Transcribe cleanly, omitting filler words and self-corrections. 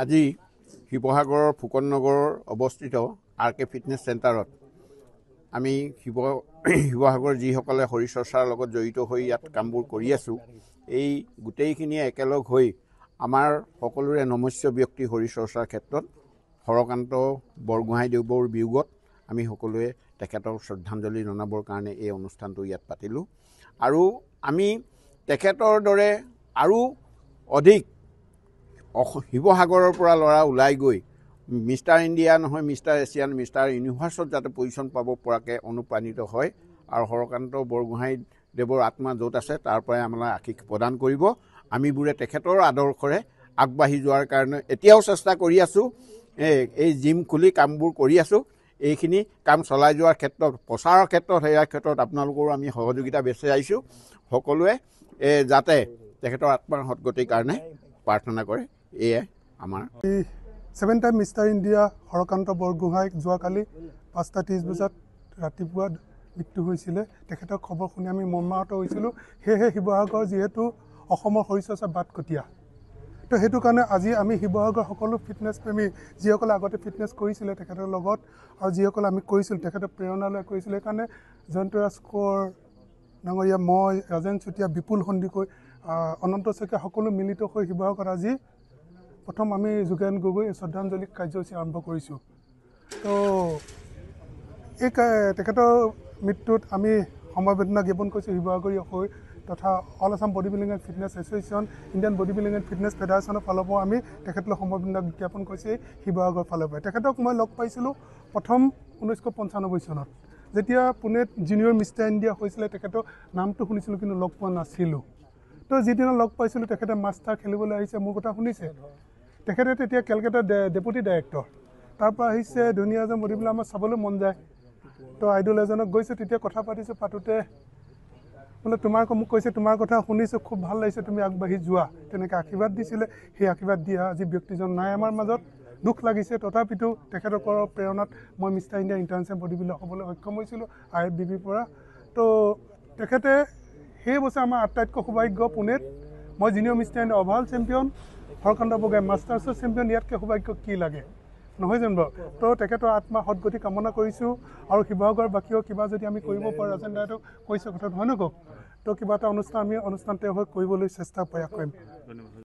আজি শিৱসাগৰৰ ফুকননগৰৰ অৱস্থিত RK ফিটনেছ চেণ্টাৰত আমি শিৱসাগৰ যিসকলে শৰীৰ চৰ্চাৰ লগত জড়িত হৈ ইয়াত কামবোৰ কৰি আছোঁ, এই গোটেইখিনিয়ে একেলগ হৈ আমাৰ সকলোৰে নমস্য ব্যক্তি শৰীৰ চৰ্চাৰ ক্ষেত্ৰত হৰকান্ত বৰগোহাঁইদেৱৰ বিয়োগত আমি সকলোৱে তেখেতক শ্ৰদ্ধাঞ্জলি জনাবৰ কাৰণে এই অনুষ্ঠানটো ইয়াত পাতিলোঁ। আৰু আমি তেখেতৰ দৰে আৰু অধিক শিৱসাগৰৰ পৰা ল'ৰা ওলাই গৈ মিষ্টাৰ ইণ্ডিয়া নহয়, মিষ্টাৰ এছিয়ান, মিষ্টাৰ ইউনিভাৰ্ছত যাতে পজিশ্যন পাব পৰাকৈ অনুপ্ৰাণিত হয় আৰু হৰকান্ত বৰগোহাঁইদেৱৰ আত্মা য'ত আছে তাৰ পৰাই আমালৈ আশীষ প্ৰদান কৰিব। আমিবোৰে তেখেতৰ আদৰ্শৰে আগবাঢ়ি যোৱাৰ কাৰণে এতিয়াও চেষ্টা কৰি আছোঁ। এই জিম খুলি কামবোৰ কৰি আছোঁ। এইখিনি কাম চলাই যোৱাৰ ক্ষেত্ৰত, প্ৰচাৰৰ ক্ষেত্ৰত, সেয়াৰ ক্ষেত্ৰত আপোনালোকৰো আমি সহযোগিতা বিচাৰিছোঁ। সকলোৱে যাতে তেখেতৰ আত্মাৰ সদ্গতিৰ কাৰণে প্ৰাৰ্থনা কৰে। এয়াই আমাৰ 7 টাইম মিষ্টাৰ ইণ্ডিয়া হৰকান্ত বৰগোহাঁইক যোৱাকালি 5:30 বজাত ৰাতিপুৱা মৃত্যু হৈছিলে। তেখেতৰ খবৰ শুনি আমি মৰ্মাহত হৈছিলোঁ। সেয়েহে শিৱসাগৰ যিহেতু অসমৰ শৰীৰ চৰ্চাৰ বাটকটীয়া, তো সেইটো কাৰণে আজি আমি শিৱসাগৰ সকলো ফিটনেছ প্ৰেমী যিসকলে আগতে ফিটনেছ কৰিছিলে তেখেতৰ লগত, আৰু যিসকলে আমি কৰিছিলোঁ তেখেতৰ প্ৰেৰণা লৈ কৰিছিলোঁ, সেইকাৰণে জয়ন্তৰাজ কোঁৱৰ ডাঙৰীয়া, মই, ৰাজেন চুতীয়া, বিপুল সন্দিকৈ, অনন্ত শইকীয়া সকলো মিলিত হৈ শিৱসাগৰত আজি প্ৰথম আমি যোগেন গগৈ শ্ৰদ্ধাঞ্জলি কাৰ্যসূচী আৰম্ভ কৰিছোঁ। তো এই তেখেতৰ মৃত্যুত আমি সমবেদনা জ্ঞাপন কৰিছোঁ শিৱসাগৰীয় হৈ তথা All Assam Body Building and Fitness Association, Indian Body Building and Fitness ফেডাৰেশ্যনৰ ফালৰ পৰা আমি তেখেতলৈ সমবেদনা জ্ঞাপন কৰিছোঁ শিৱসাগৰৰ ফালৰ পৰা। তেখেতক মই লগ পাইছিলোঁ প্ৰথম 1995 চনত, যেতিয়া পুনেত জুনিয়ৰ মিষ্টাৰ ইণ্ডিয়া হৈছিলে। তেখেতৰ নামটো শুনিছিলোঁ কিন্তু লগ পোৱা নাছিলোঁ। তো যিদিনা লগ পাইছিলোঁ তেখেতে মাষ্টাৰ খেলিবলৈ আহিছে, মোৰ কথা শুনিছে। তেখেতে তেতিয়া কেলকাতাৰ ডেপুটি ডাইৰেক্টৰ, তাৰপৰা আহিছে ধুনীয়া এজন বডি বিল্ডাৰ, আমাৰ চাবলৈ মন যায়। তো আইডল এজনক গৈছোঁ, তেতিয়া কথা পাতিছোঁ। পাতোঁতে বোলে মোক কৈছে তোমাৰ কথা শুনিছোঁ, খুব ভাল লাগিছে, তুমি আগবাঢ়ি যোৱা, তেনেকৈ আশীৰ্বাদ দিছিলে। সেই আশীৰ্বাদ দিয়া আজি ব্যক্তিজন নাই আমাৰ মাজত, দুখ লাগিছে। তথাপিতো তেখেতসকলৰ প্ৰেৰণাত মই mister India international body builder হ'বলৈ সক্ষম হৈছিলোঁ IFBBৰ পৰা। তো তেখেতে সেই বছৰ আমাৰ আটাইতকৈ সৌভাগ্য, পুনেত মই junior Mister India overall champion, Harakanta Borgohain মাষ্টাৰ্ছৰ চেম্পিয়ন। ইয়াতকৈ সৌভাগ্য কি লাগে, নহয় জানো বাৰু? তো তেখেতৰ আত্মা সদ্গতি কামনা কৰিছোঁ। আৰু শিৱসাগৰবাসীয়েও কিবা যদি আমি কৰিব পাৰোঁ, ৰাজেন দাইদেউ কৈছে কথাটো, হয় নকওক, তো কিবা এটা অনুষ্ঠান আমি অনুষ্ঠান তেওঁ হৈ কৰিবলৈ চেষ্টা প্ৰয়াস কৰিম।